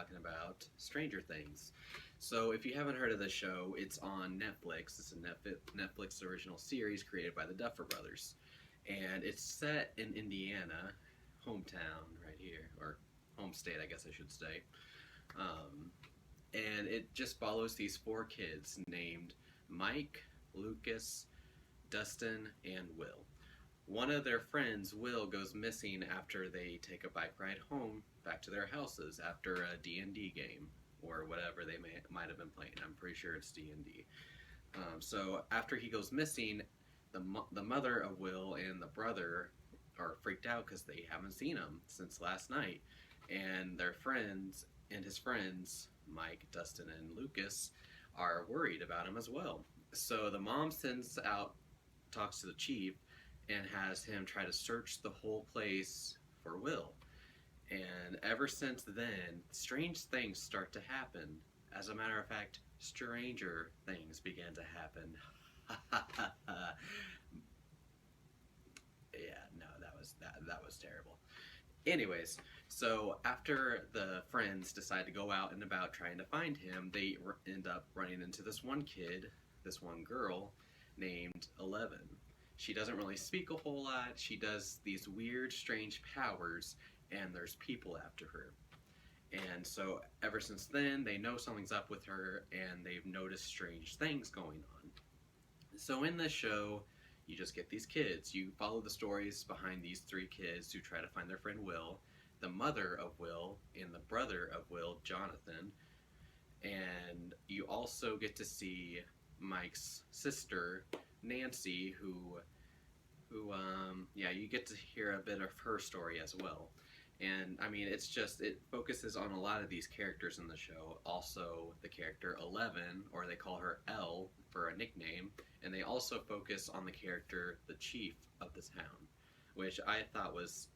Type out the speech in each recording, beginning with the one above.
talking about Stranger Things. So, if you haven't heard of the show, it's on Netflix. It's a Netflix original series created by the Duffer Brothers. And it's set in Indiana, hometown right here, or home state, I guess I should say. Um, and it just follows these four kids named Mike, Lucas, Dustin, and Will. One of their friends, Will, goes missing after they take a bike ride home back to their houses after a D&D game or whatever they might have been playing. I'm pretty sure it's D&D. So after he goes missing, the mother of Will and the brother are freaked out because they haven't seen him since last night, and their friends and his friends, Mike, Dustin, and Lucas, are worried about him as well. So the mom sends out, talks to the chief, and has him try to search the whole place for Will. And ever since then, strange things start to happen. As a matter of fact, stranger things began to happen. Yeah, no, that was terrible. Anyways, so after the friends decide to go out and about trying to find him, they end up running into this one kid, this one girl named Eleven. She doesn't really speak a whole lot. She does these weird, strange powers, and there's people after her. And so ever since then, they know something's up with her, and they've noticed strange things going on. So in this show, you just get these kids. You follow the stories behind these three kids who try to find their friend Will, the mother of Will, and the brother of Will, Jonathan. And you also get to see Mike's sister, Nancy, yeah, you get to hear a bit of her story as well. And I mean, it focuses on a lot of these characters in the show. Also, the character Eleven, or they call her Elle for a nickname, and they also focus on the character, the chief of the town, which I thought was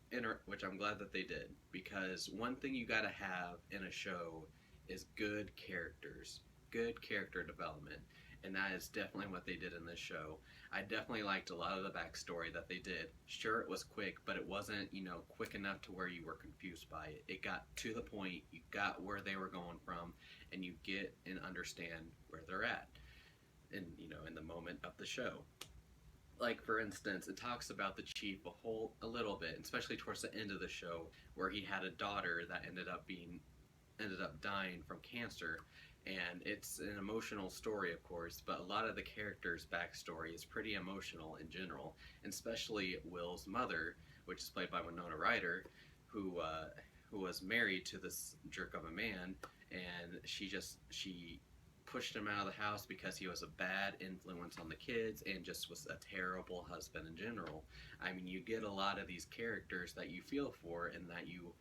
which I'm glad that they did, because one thing you gotta have in a show is good characters, good character development, and that is definitely what they did in this show. I definitely liked a lot of the backstory that they did. Sure, it was quick, but it wasn't, quick enough to where you were confused by it. It got to the point, you got where they were going from, and you get and understand where they're at in the moment of the show. Like, for instance, it talks about the chief a little bit, especially towards the end of the show, where he had a daughter that ended up dying from cancer. And it's an emotional story, of course, but a lot of the characters' backstory is pretty emotional in general, and especially Will's mother, which is played by Winona Ryder, who was married to this jerk of a man, and she pushed him out of the house because he was a bad influence on the kids and just was a terrible husband in general. I mean, you get a lot of these characters that you feel for, and that you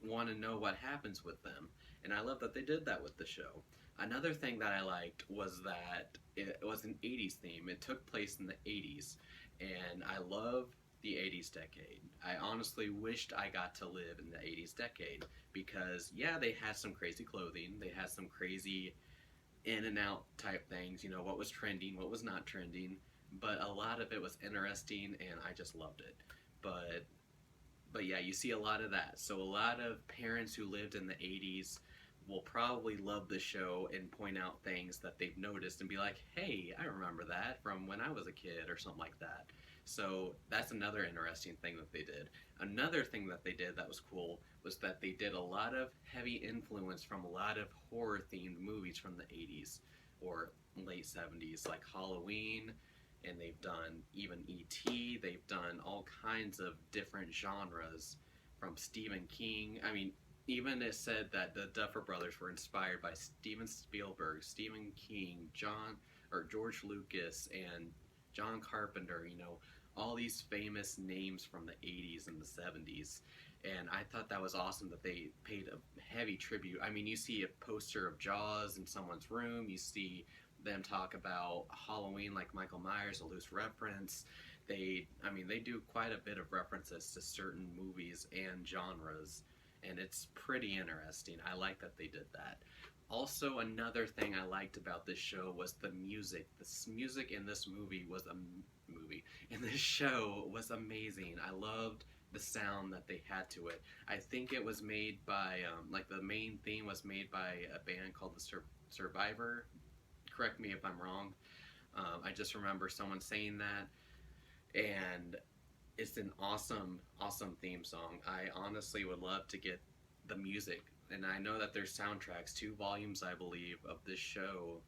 want to know what happens with them. And I love that they did that with the show. Another thing that I liked was that it was an 80s theme. It took place in the 80s, and I love the 80s decade. I honestly wished I got to live in the 80s decade, because yeah, they had some crazy clothing, they had some crazy in and out type things, what was trending, what was not trending, but a lot of it was interesting, and I just loved it. But yeah, you see a lot of that. So a lot of parents who lived in the 80s will probably love the show and point out things that they've noticed and be like, hey, I remember that from when I was a kid, or something like that. So that's another interesting thing that they did. Another thing that they did that was cool was that they did a lot of heavy influence from a lot of horror themed movies from the 80s or late 70s, like Halloween, and they've done even E.T., they've done all kinds of different genres from Stephen King. I mean, even it said that the Duffer Brothers were inspired by Steven Spielberg, Stephen King, George Lucas, and John Carpenter, all these famous names from the 80s and the 70s. And I thought that was awesome that they paid a heavy tribute. I mean, you see a poster of Jaws in someone's room, you see them talk about Halloween like Michael Myers, a loose reference. They do quite a bit of references to certain movies and genres, and it's pretty interesting. I like that they did that. Also, another thing I liked about this show was the music. The music in this movie was in this show was amazing. I loved the sound that they had to it. I think it was made by like the main theme was made by a band called the Survivor. Correct me if I'm wrong. I just remember someone saying that, and it's an awesome, awesome theme song. I honestly would love to get the music, and I know that there's soundtracks, 2 volumes, I believe, of this show,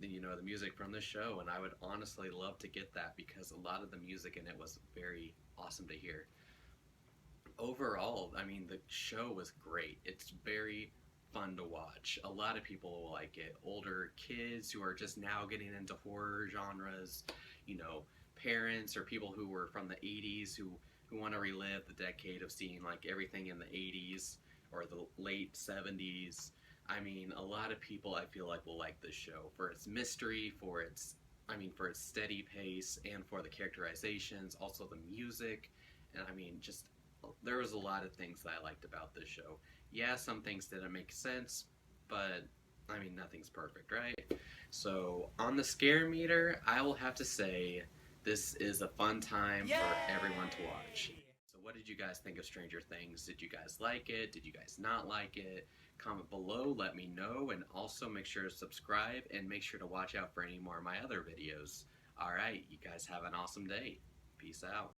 the music from this show, and I would honestly love to get that because a lot of the music in it was very awesome to hear. Overall, I mean, the show was great. It's very fun to watch. A lot of people will like it. Older kids who are just now getting into horror genres, you know, parents or people who were from the 80s who want to relive the decade of seeing like everything in the 80s or the late 70s. I mean, a lot of people I feel like will like this show for its mystery, for its steady pace, and for the characterizations, also the music, and I mean, just there was a lot of things that I liked about this show. Yeah, some things didn't make sense, but I mean, nothing's perfect, right? So, on the scare meter, I will have to say this is a fun time for everyone to watch. So, what did you guys think of Stranger Things? Did you guys like it? Did you guys not like it? Comment below, let me know, and also make sure to subscribe and make sure to watch out for any more of my other videos. Alright, you guys have an awesome day. Peace out.